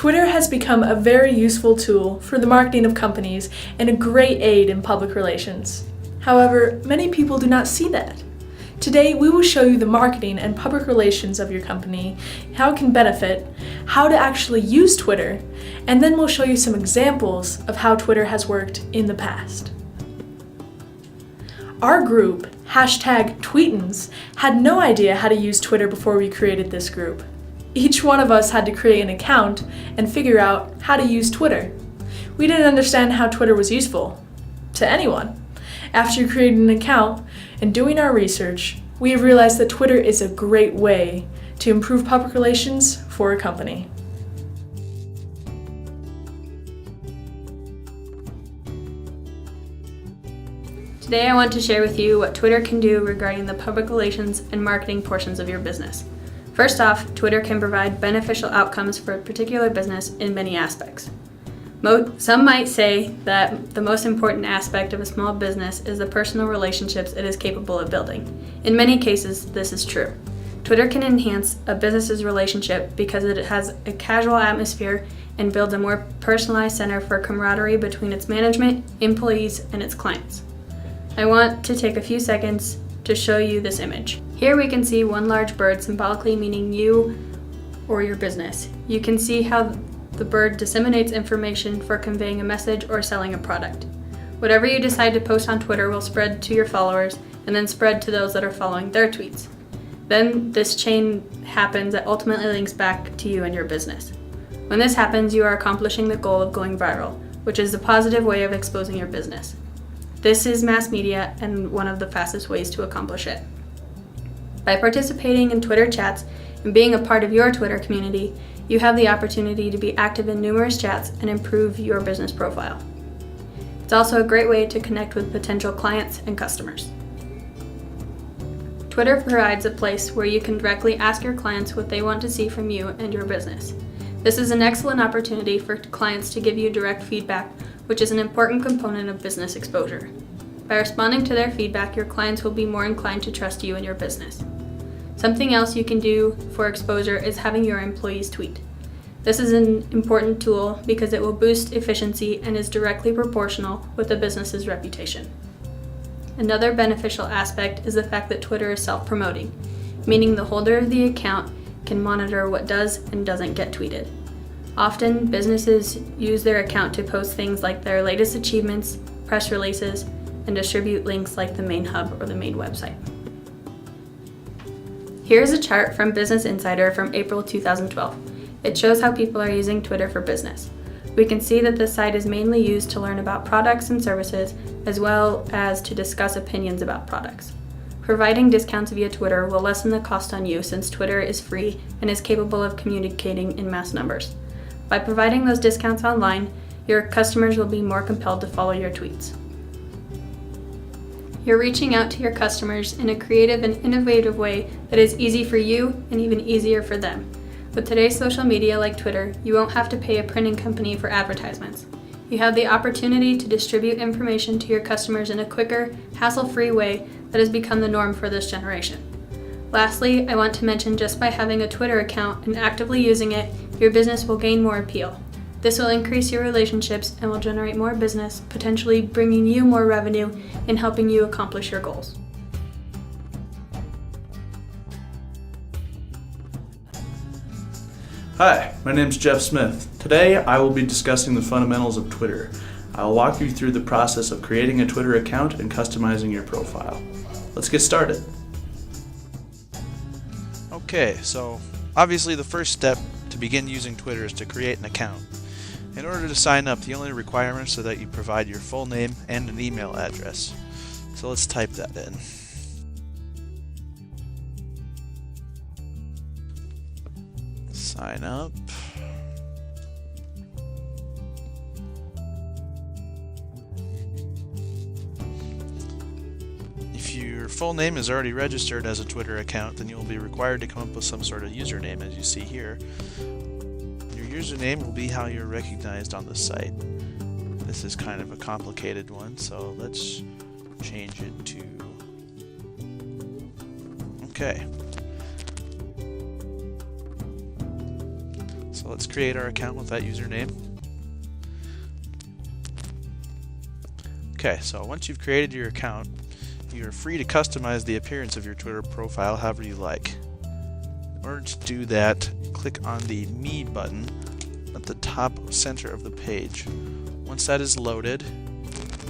Twitter has become a very useful tool for the marketing of companies and a great aid in public relations. However, many people do not see that. Today, we will show you the marketing and public relations of your company, how it can benefit, how to actually use Twitter, and then we'll show you some examples of how Twitter has worked in the past. Our group, #Tweetins, had no idea how to use Twitter before we created this group. Each one of us had to create an account and figure out how to use Twitter. We didn't understand how Twitter was useful to anyone. After creating an account and doing our research, we have realized that Twitter is a great way to improve public relations for a company. Today I want to share with you what Twitter can do regarding the public relations and marketing portions of your business. First off, Twitter can provide beneficial outcomes for a particular business in many aspects. Some might say that the most important aspect of a small business is the personal relationships it is capable of building. In many cases, this is true. Twitter can enhance a business's relationship because it has a casual atmosphere and builds a more personalized center for camaraderie between its management, employees, and its clients. I want to take a few seconds to show you this image. Here we can see one large bird symbolically meaning you or your business. You can see how the bird disseminates information for conveying a message or selling a product. Whatever you decide to post on Twitter will spread to your followers and then spread to those that are following their tweets. Then this chain happens that ultimately links back to you and your business. When this happens, you are accomplishing the goal of going viral, which is a positive way of exposing your business. This is mass media and one of the fastest ways to accomplish it. By participating in Twitter chats and being a part of your Twitter community, you have the opportunity to be active in numerous chats and improve your business profile. It's also a great way to connect with potential clients and customers. Twitter provides a place where you can directly ask your clients what they want to see from you and your business. This is an excellent opportunity for clients to give you direct feedback, which is an important component of business exposure. By responding to their feedback, your clients will be more inclined to trust you and your business. Something else you can do for exposure is having your employees tweet. This is an important tool because it will boost efficiency and is directly proportional with the business's reputation. Another beneficial aspect is the fact that Twitter is self-promoting, meaning the holder of the account can monitor what does and doesn't get tweeted. Often, businesses use their account to post things like their latest achievements, press releases, and distribute links like the main hub or the main website. Here's a chart from Business Insider from April 2012. It shows how people are using Twitter for business. We can see that this site is mainly used to learn about products and services, as well as to discuss opinions about products. Providing discounts via Twitter will lessen the cost on you since Twitter is free and is capable of communicating in mass numbers. By providing those discounts online, your customers will be more compelled to follow your tweets. You're reaching out to your customers in a creative and innovative way that is easy for you and even easier for them. With today's social media like Twitter, you won't have to pay a printing company for advertisements. You have the opportunity to distribute information to your customers in a quicker, hassle-free way that has become the norm for this generation. Lastly, I want to mention just by having a Twitter account and actively using it, your business will gain more appeal. This will increase your relationships and will generate more business, potentially bringing you more revenue and helping you accomplish your goals. Hi, my name is Jeff Smith. Today I will be discussing the fundamentals of Twitter. I will walk you through the process of creating a Twitter account and customizing your profile. Let's get started. Okay, so obviously the first step to begin using Twitter is to create an account. In order to sign up, the only requirements are that you provide your full name and an email address. So let's type that in. Sign up. If your full name is already registered as a Twitter account, then you will be required to come up with some sort of username, as you see here. Your username will be how you're recognized on the site. This is kind of a complicated one, so let's change it to... Okay. So let's create our account with that username. Okay, so once you've created your account, you're free to customize the appearance of your Twitter profile however you like. In order to do that, click on the Me button at the top center of the page. Once that is loaded,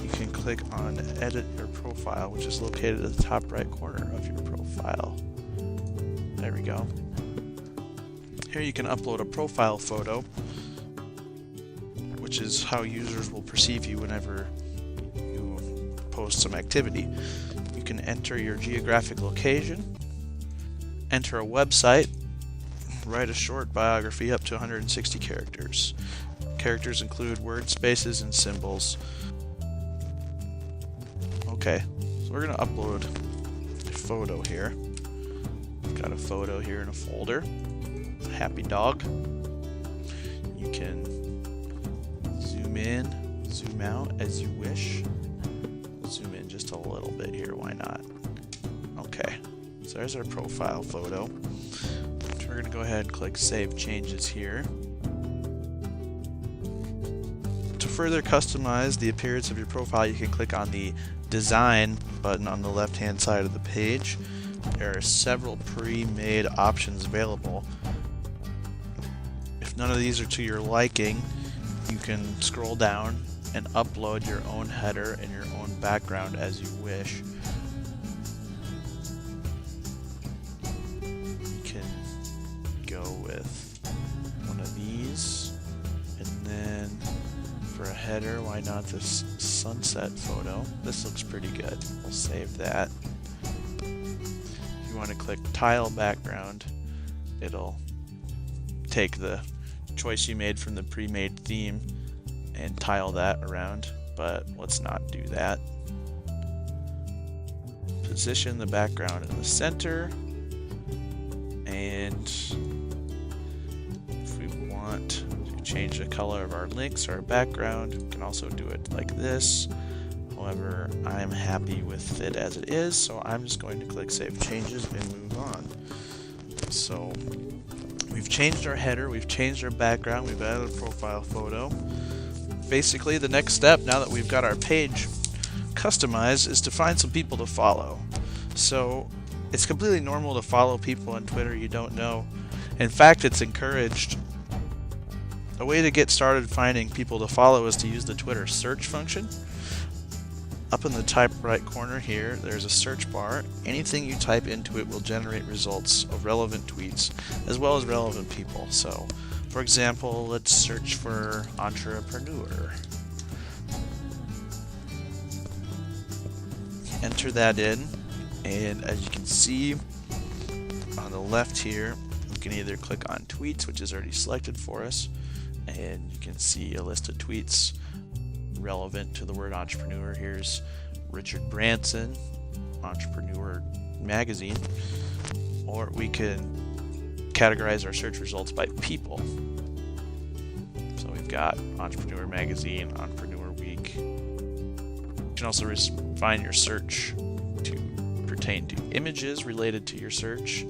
you can click on Edit Your Profile, which is located at the top right corner of your profile. There we go. Here you can upload a profile photo, which is how users will perceive you whenever you post some activity. You can enter your geographic location, enter a website, write a short biography up to 160 characters. Characters include word spaces and symbols. Okay, so we're going to upload a photo here. I've got a photo here in a folder. A happy dog. You can zoom in, zoom out as you wish. Zoom in just a little bit here, why not? Okay, so there's our profile photo. So we're going to go ahead and click Save Changes here. To further customize the appearance of your profile, you can click on the Design button on the left-hand side of the page. There are several pre-made options available. If none of these are to your liking, you can scroll down and upload your own header and your own background as you wish. You can go with one of these, and then for a header, why not this sunset photo? This looks pretty good. We'll save that. If you want to click Tile Background, it'll take the choice you made from the pre-made theme and tile that around, but let's not do that. Position the background in the center, and if we want to change the color of our links or our background, we can also do it like this. However, I'm happy with it as it is, so I'm just going to click Save Changes and move on. So we've changed our header, we've changed our background, we've added a profile photo. Basically, the next step, now that we've got our page customized, is to find some people to follow. So it's completely normal to follow people on Twitter you don't know. In fact, it's encouraged. A way to get started finding people to follow is to use the Twitter search function. Up in the top right corner here, there's a search bar. Anything you type into it will generate results of relevant tweets as well as relevant people. So, for example, let's search for entrepreneur. Enter that in, and as you can see on the left here, you can either click on tweets, which is already selected for us, and you can see a list of tweets relevant to the word entrepreneur. Here's Richard Branson, Entrepreneur Magazine, or we can categorize our search results by people. So we've got Entrepreneur Magazine, Entrepreneur Week. You can also refine your search to pertain to images related to your search,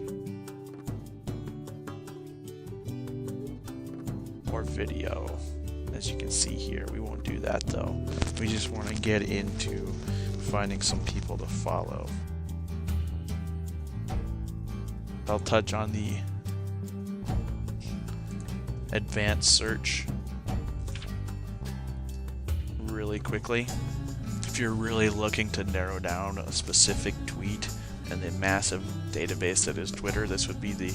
or video. As you can see here, we won't do that though. We just want to get into finding some people to follow. I'll touch on the advanced search really quickly. If you're really looking to narrow down a specific tweet and the massive database that is Twitter, this would be the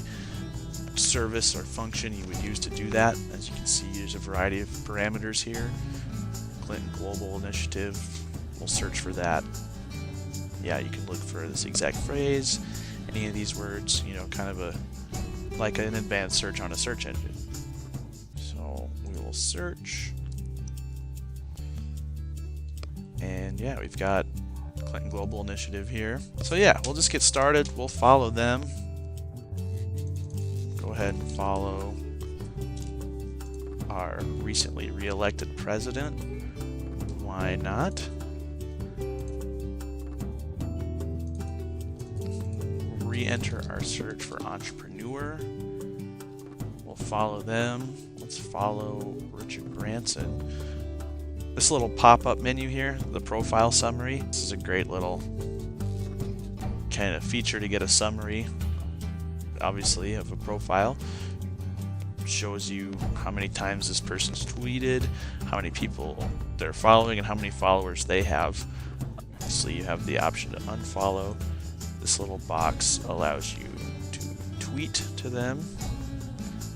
service or function you would use to do that. As you can see, there's a variety of parameters here. Clinton Global Initiative, we'll search for that. Yeah, you can look for this exact phrase, any of these words, you know, kind of like an advanced search on a search engine. So we will search, and yeah, we've got Clinton Global Initiative here. So yeah, we'll just get started. We'll follow them. Go ahead and follow our recently re-elected president. Why not? Re-enter our search for entrepreneur. We'll follow them. Let's follow Richard Branson. This little pop-up menu here, the profile summary, this is a great little kind of feature to get a summary, obviously, of a profile. Shows you how many times this person's tweeted, how many people they're following, and how many followers they have. Obviously, you have the option to unfollow. This little box allows you to tweet to them.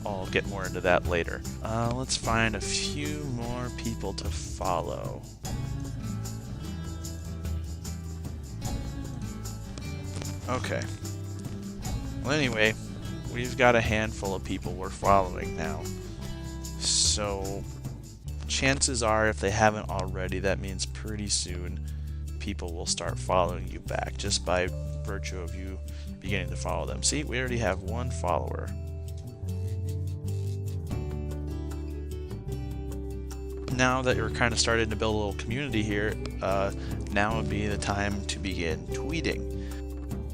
I'll get more into that later. Let's find a few more people to follow. Okay. Well, anyway, we've got a handful of people we're following now. So, chances are, if they haven't already, that means pretty soon people will start following you back just by virtue of you beginning to follow them. See, we already have one follower. Now that you're kind of starting to build a little community here, now would be the time to begin tweeting.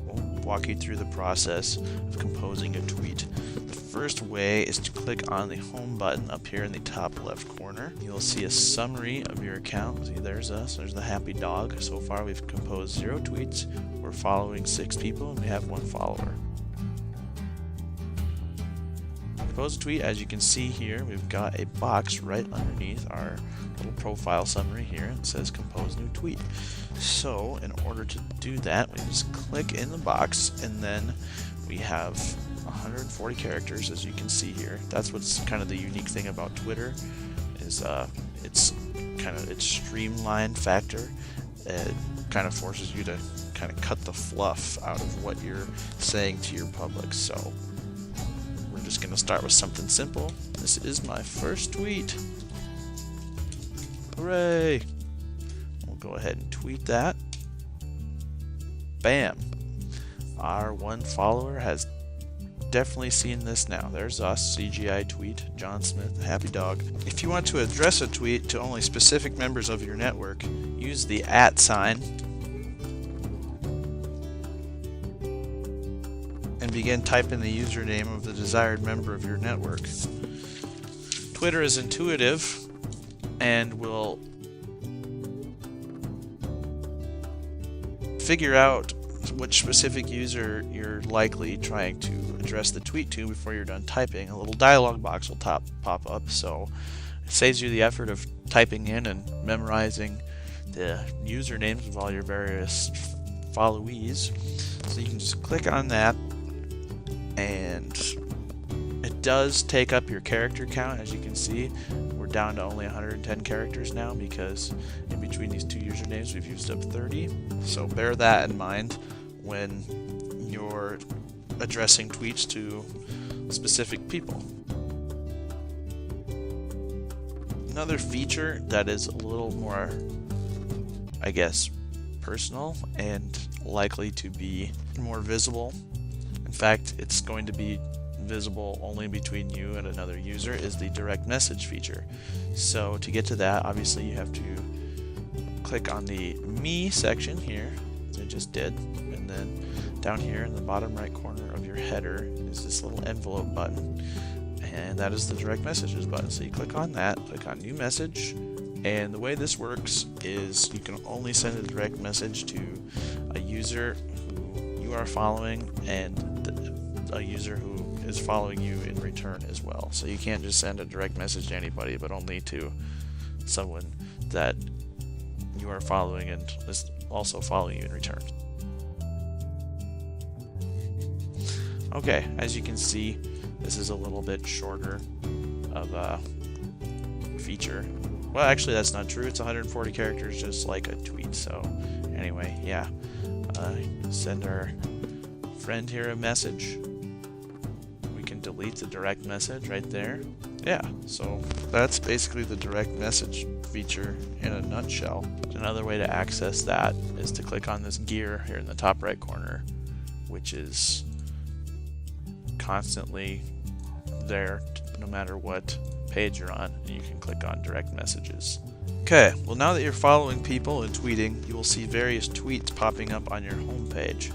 We'll walk you through the process of composing a tweet. The first way is to click on the home button up here in the top left corner. You'll see a summary of your account. See, there's us, there's the happy dog. So far we've composed 0 tweets, we're following 6 people, and we have 1 follower. Compose a tweet. As you can see here, we've got a box right underneath our little profile summary here. It says compose new tweet. So in order to do that, we just click in the box, and then we have 140 characters, as you can see here. That's what's kind of the unique thing about Twitter, is its streamlined factor. It kind of forces you to kind of cut the fluff out of what you're saying to your public. So we're just going to start with something simple. This is my first tweet. Hooray! We'll go ahead and tweet that. Bam! Our 1 follower has definitely seen this now. There's us, CGI tweet, John Smith, happy dog. If you want to address a tweet to only specific members of your network, use the @ sign and begin typing the username of the desired member of your network. Twitter is intuitive and will figure out which specific user you're likely trying to address the tweet to before you're done typing. A little dialog box will pop up, so it saves you the effort of typing in and memorizing the usernames of all your various followees. So you can just click on that, and it does take up your character count. As you can see, we're down to only 110 characters now because in between these 2 usernames we've used up 30. So bear that in mind when you're addressing tweets to specific people. Another feature that is a little more, I guess, personal and likely to be more visible, in fact, it's going to be visible only between you and another user, is the direct message feature. So to get to that, obviously you have to click on the Me section here, as I just did, and then down here in the bottom right corner of your header is this little envelope button, and that is the direct messages button. So you click on that, click on New Message, and the way this works is you can only send a direct message to a user who you are following and a user who is following you in return as well. So you can't just send a direct message to anybody, but only to someone that you are following and is also following you in return. Okay, as you can see, this is a little bit shorter of a feature. Well, actually that's not true. It's 140 characters, just like a tweet. So anyway, yeah, send our friend here a message. We can delete the direct message right there. Yeah, so that's basically the direct message feature in a nutshell. Another way to access that is to click on this gear here in the top right corner, which is constantly there no matter what page you're on, and you can click on direct messages. Okay, well, now that you're following people and tweeting, you will see various tweets popping up on your home page.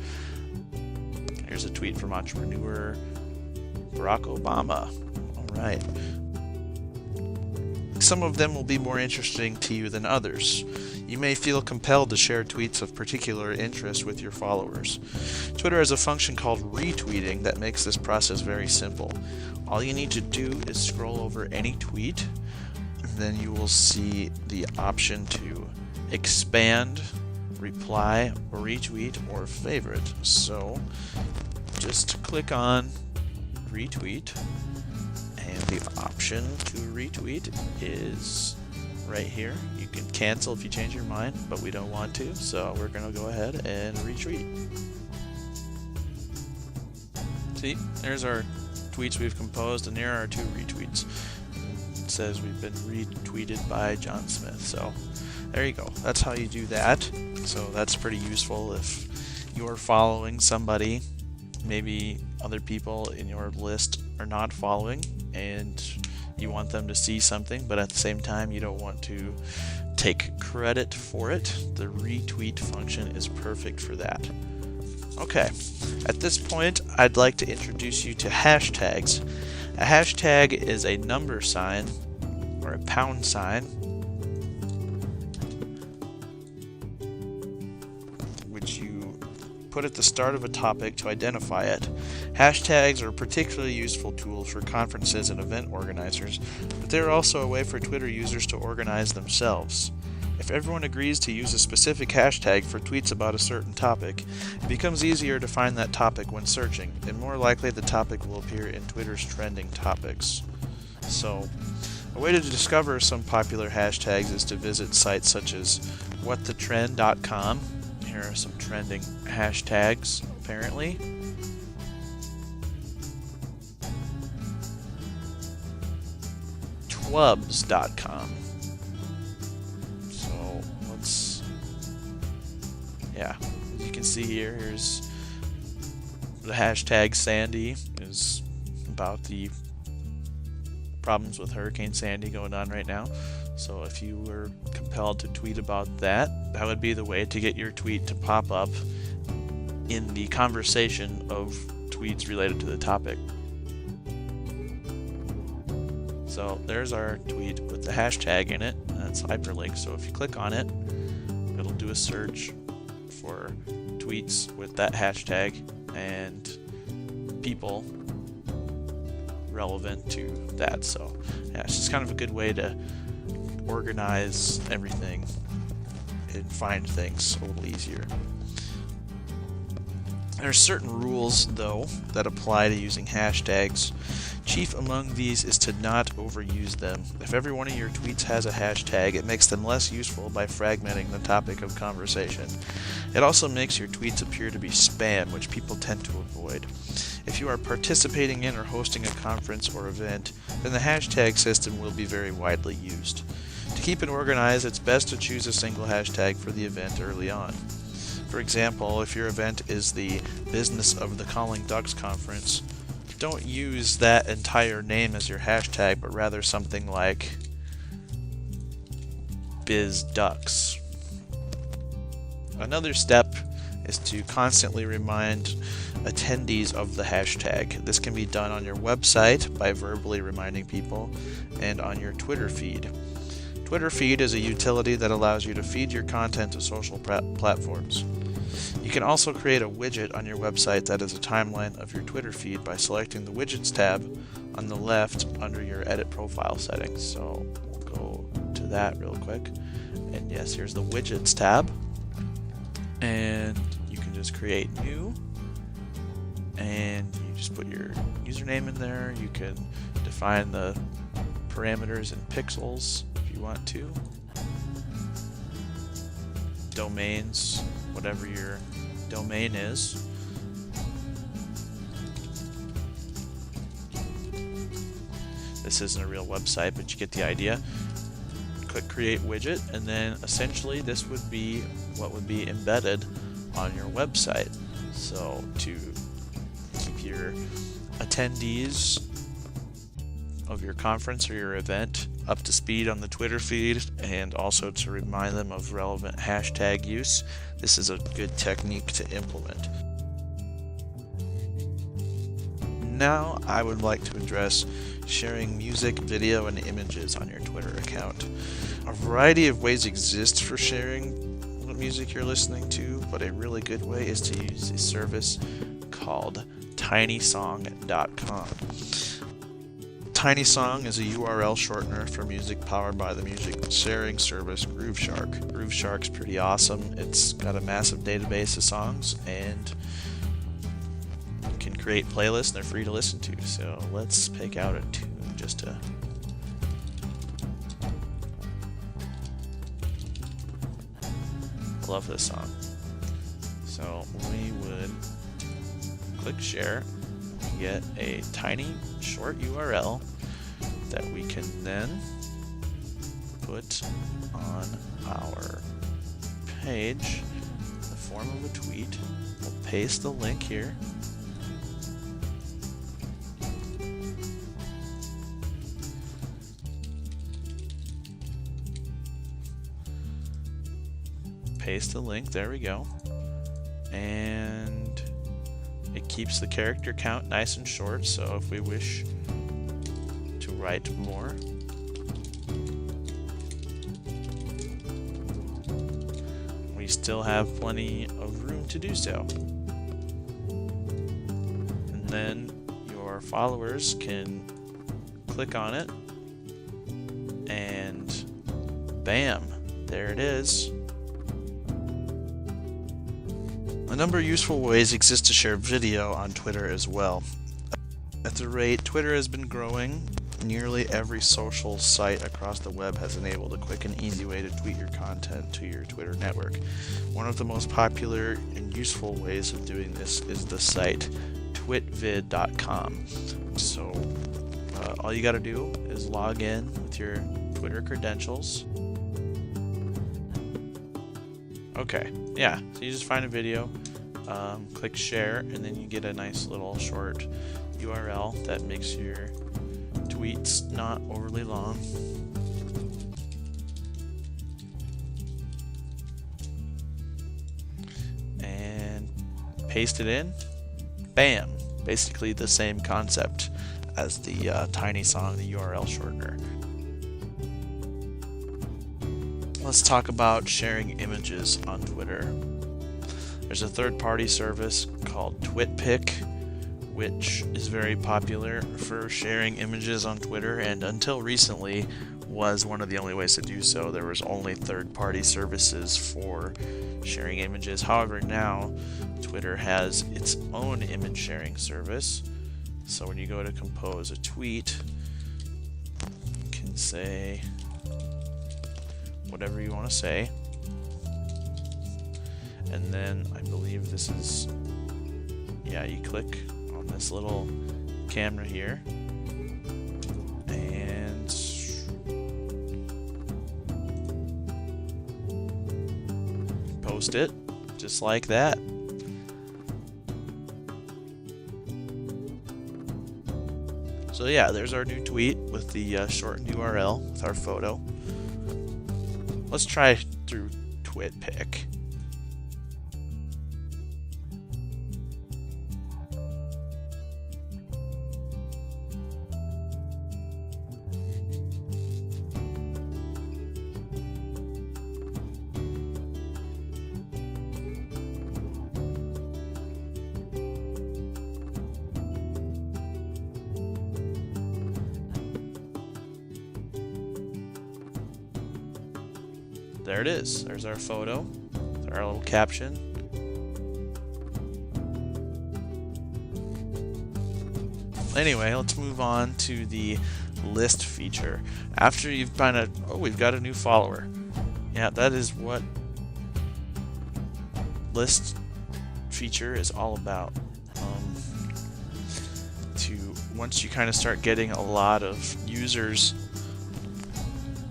Here's a tweet from entrepreneur Barack Obama. Alright. Some of them will be more interesting to you than others. You may feel compelled to share tweets of particular interest with your followers. Twitter has a function called retweeting that makes this process very simple. All you need to do is scroll over any tweet, and then you will see the option to expand, reply, or retweet, or favorite. So just click on retweet, and the option to retweet is right here. You can cancel if you change your mind, but we don't want to, so we're going to go ahead and retweet. See, there's our tweets we've composed, and here are our 2 retweets. It says we've been retweeted by John Smith, so there you go. That's how you do that. So that's pretty useful if you're following somebody, maybe other people in your list are not following, and you want them to see something, but at the same time you don't want to take credit for it. The retweet function is perfect for that. Okay, at this point I'd like to introduce you to hashtags. A hashtag is a number sign or a pound sign which you put at the start of a topic to identify it. Hashtags are a particularly useful tool for conferences and event organizers, but they're also a way for Twitter users to organize themselves. If everyone agrees to use a specific hashtag for tweets about a certain topic, it becomes easier to find that topic when searching, and more likely the topic will appear in Twitter's trending topics. So, a way to discover some popular hashtags is to visit sites such as whatthetrend.com. Here are some trending hashtags, apparently. Twubs.com. So let's, yeah, as you can see here, here's the hashtag Sandy is about the problems with Hurricane Sandy going on right now. So if you were compelled to tweet about that, that would be the way to get your tweet to pop up in the conversation of tweets related to the topic. So there's our tweet with the hashtag in it, and that's hyperlinked. So if you click on it, it'll do a search for tweets with that hashtag and people relevant to that. So yeah, it's just kind of a good way to organize everything and find things a little easier. There are certain rules, though, that apply to using hashtags. Chief among these is to not overuse them. If every one of your tweets has a hashtag, it makes them less useful by fragmenting the topic of conversation. It also makes your tweets appear to be spam, which people tend to avoid. If you are participating in or hosting a conference or event, then the hashtag system will be very widely used. To keep it organized, it's best to choose a single hashtag for the event early on. For example, if your event is the Business of the Calling Ducks Conference, don't use that entire name as your hashtag, but rather something like BizDucks. Another step is to constantly remind attendees of the hashtag. This can be done on your website by verbally reminding people and on your Twitter feed. Twitter feed is a utility that allows you to feed your content to social platforms. You can also create a widget on your website that is a timeline of your Twitter feed by selecting the Widgets tab on the left under your Edit Profile settings. So we'll go to that real quick. And yes, here's the Widgets tab. And you can just create new. And you just put your username in there. You can define the parameters in pixels if you want to. Domains, whatever your domain is. This isn't a real website, but you get the idea. Click Create Widget, and then essentially this would be what would be embedded on your website. So to keep your attendees of your conference or your event up to speed on the Twitter feed, and also to remind them of relevant hashtag use, this is a good technique to implement. Now I would like to address sharing music, video, and images on your Twitter account. A variety of ways exist for sharing what music you're listening to, but a really good way is to use a service called tinysong.com. TinySong is a URL shortener for music powered by the music sharing service Grooveshark. Grooveshark's pretty awesome. It's got a massive database of songs and you can create playlists and they're free to listen to. So let's pick out a tune just to love this song. So we would click share, get a tiny short URL that we can then put on our page in the form of a tweet. We'll paste the link here. Paste the link, there we go. And it keeps the character count nice and short, so if we wish to write more, we still have plenty of room to do so. And then your followers can click on it, and bam, there it is. A number of useful ways exist to share video on Twitter as well. At the rate Twitter has been growing, nearly every social site across the web has enabled a quick and easy way to tweet your content to your Twitter network. One of the most popular and useful ways of doing this is the site twitvid.com. So all you gotta do is log in with your Twitter credentials. Okay, yeah, so you just find a video, click share, and then you get a nice little short URL that makes your tweets not overly long. And paste it in. Bam! Basically the same concept as the TinySong, the URL shortener. Let's talk about sharing images on Twitter. There's a third-party service called TwitPic, which is very popular for sharing images on Twitter, and until recently was one of the only ways to do so. There was only third-party services for sharing images. However, now Twitter has its own image sharing service. So when you go to compose a tweet, you can say whatever you want to say, and then I believe this is, yeah, you click on this little camera here and post it just like that. So yeah, there's our new tweet with the shortened URL with our photo. Let's try through TwitPic. There it is. There's our photo, our little caption. Anyway, let's move on to the list feature. After you've found out, oh, we've got a new follower. Yeah, that is what list feature is all about. Once you kind of start getting a lot of users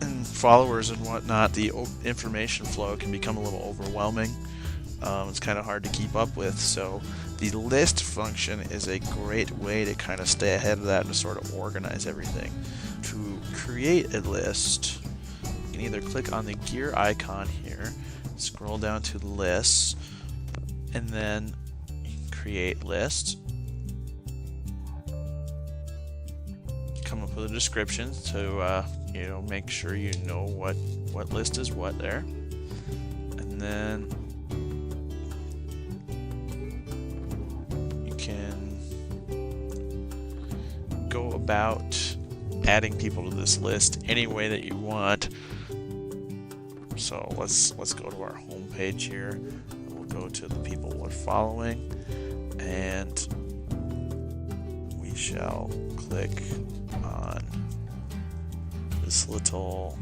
and followers and whatnot, the information flow can become a little overwhelming. It's kind of hard to keep up with, so the list function is a great way to kind of stay ahead of that and to sort of organize everything. To create a list, you can either click on the gear icon here, scroll down to lists, and then create list. come up with a description to make sure you know what list is what there, and then you can go about adding people to this list any way that you want. So let's go to our home page here, and we'll go to the people we're following, and we shall click on this little,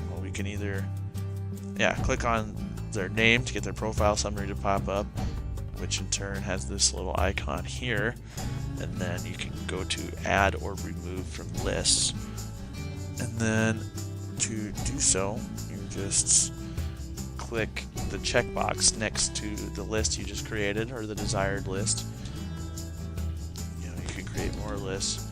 well, we can either click on their name to get their profile summary to pop up, which in turn has this little icon here, and then you can go to add or remove from lists, and then to do so you just click the checkbox next to the list you just created or the desired list. You can create more lists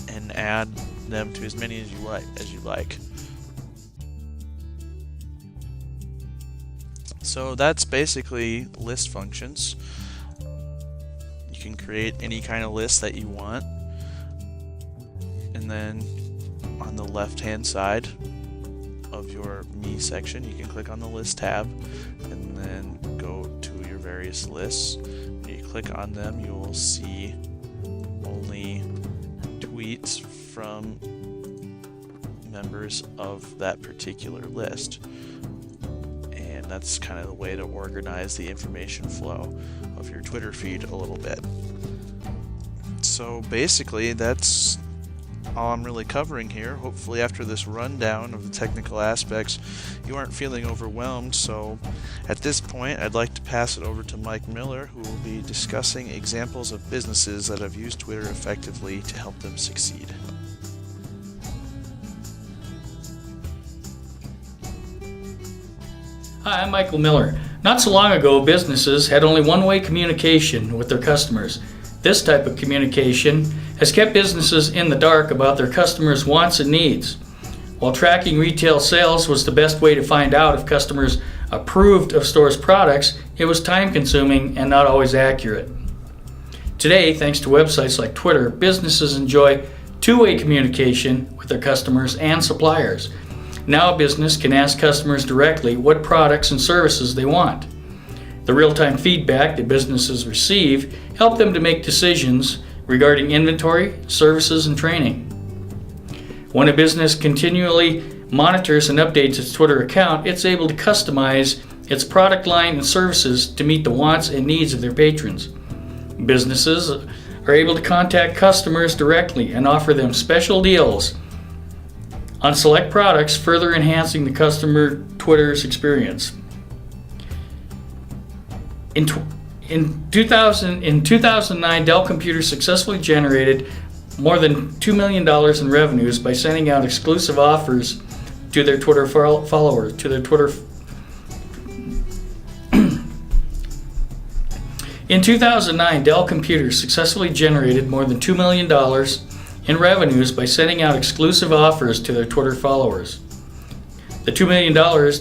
and add them to as many as you like. So that's basically list functions. You can create any kind of list that you want, and then on the left hand side of your Me section you can click on the list tab and then go to your various lists. When you click on them, you will see only tweets from members of that particular list, and that's kind of the way to organize the information flow of your Twitter feed a little bit. So basically that's all I'm really covering here. Hopefully after this rundown of the technical aspects you aren't feeling overwhelmed. So at this point I'd like to pass it over to Mike Miller, who will be discussing examples of businesses that have used Twitter effectively to help them succeed. Hi, I'm Michael Miller. Not so long ago, businesses had only one-way communication with their customers. This type of communication has kept businesses in the dark about their customers' wants and needs. While tracking retail sales was the best way to find out if customers approved of stores' products, it was time-consuming and not always accurate. Today, thanks to websites like Twitter, businesses enjoy two-way communication with their customers and suppliers. Now a business can ask customers directly what products and services they want. The real-time feedback that businesses receive help them to make decisions regarding inventory, services, and training. When a business continually monitors and updates its Twitter account, it's able to customize its product line and services to meet the wants and needs of their patrons. Businesses are able to contact customers directly and offer them special deals on select products, further enhancing the customer Twitter's experience. In 2009, Dell Computers successfully generated more than $2 million in revenues by sending out exclusive offers to their Twitter followers. In 2009, Dell Computers successfully generated more than $2 million in revenues by sending out exclusive offers to their Twitter followers. The $2 million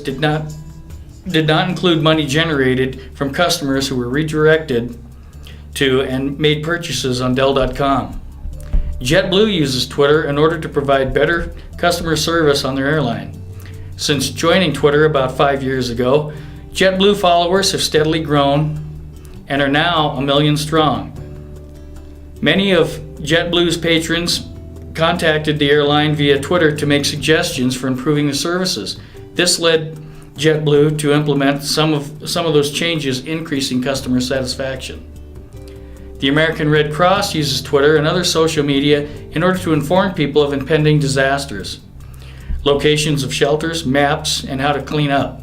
did not include money generated from customers who were redirected to and made purchases on Dell.com. JetBlue uses Twitter in order to provide better customer service on their airline. Since joining Twitter about 5 years ago, JetBlue followers have steadily grown and are now 1 million strong. Many of JetBlue's patrons contacted the airline via Twitter to make suggestions for improving the services. This led JetBlue to implement some of those changes, increasing customer satisfaction. The American Red Cross uses Twitter and other social media in order to inform people of impending disasters, locations of shelters, maps, and how to clean up.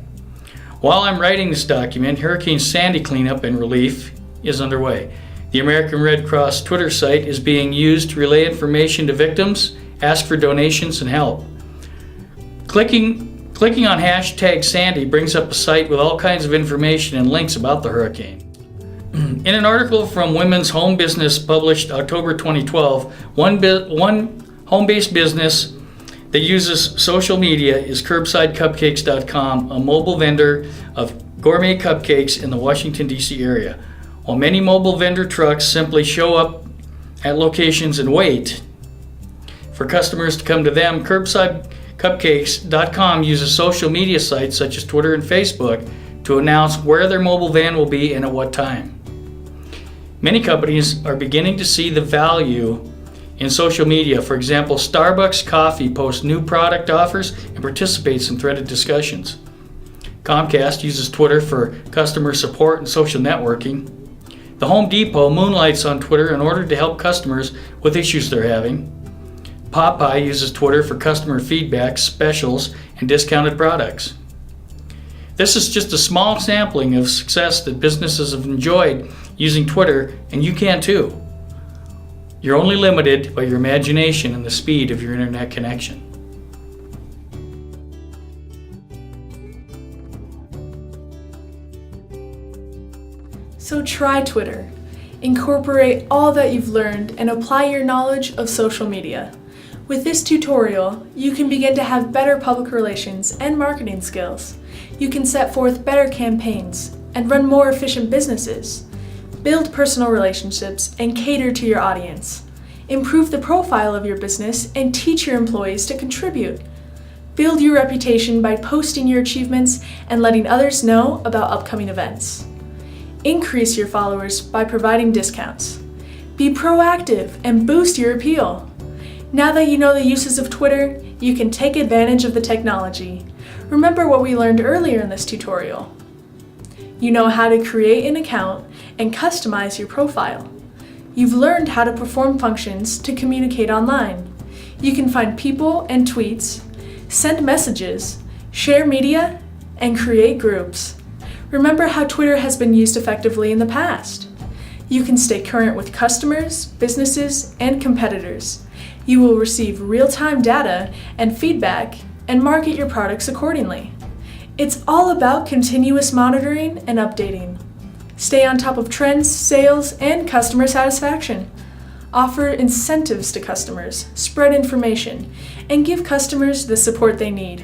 While I'm writing this document, Hurricane Sandy cleanup and relief is underway. The American Red Cross Twitter site is being used to relay information to victims, ask for donations, and help. Clicking on hashtag Sandy brings up a site with all kinds of information and links about the hurricane. In an article from Women's Home Business published October 2012, one home-based business that uses social media is CurbsideCupcakes.com, a mobile vendor of gourmet cupcakes in the Washington, D.C. area. While many mobile vendor trucks simply show up at locations and wait for customers to come to them, CurbsideCupcakes.com uses social media sites such as Twitter and Facebook to announce where their mobile van will be and at what time. Many companies are beginning to see the value in social media. For example, Starbucks Coffee posts new product offers and participates in threaded discussions. Comcast uses Twitter for customer support and social networking. The Home Depot moonlights on Twitter in order to help customers with issues they're having. Popeye uses Twitter for customer feedback, specials, and discounted products. This is just a small sampling of success that businesses have enjoyed using Twitter, and you can too. You're only limited by your imagination and the speed of your internet connection. So try Twitter. Incorporate all that you've learned and apply your knowledge of social media. With this tutorial, you can begin to have better public relations and marketing skills. You can set forth better campaigns and run more efficient businesses. Build personal relationships and cater to your audience. Improve the profile of your business and teach your employees to contribute. Build your reputation by posting your achievements and letting others know about upcoming events. Increase your followers by providing discounts. Be proactive and boost your appeal. Now that you know the uses of Twitter, you can take advantage of the technology. Remember what we learned earlier in this tutorial. You know how to create an account and customize your profile. You've learned how to perform functions to communicate online. You can find people and tweets, send messages, share media, and create groups. Remember how Twitter has been used effectively in the past. You can stay current with customers, businesses, and competitors. You will receive real-time data and feedback and market your products accordingly. It's all about continuous monitoring and updating. Stay on top of trends, sales, and customer satisfaction. Offer incentives to customers, spread information, and give customers the support they need.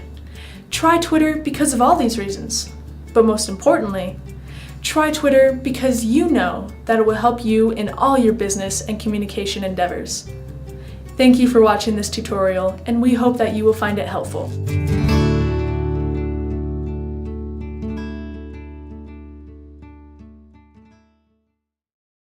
Try Twitter because of all these reasons. But most importantly, try Twitter because you know that it will help you in all your business and communication endeavors. Thank you for watching this tutorial, and we hope that you will find it helpful.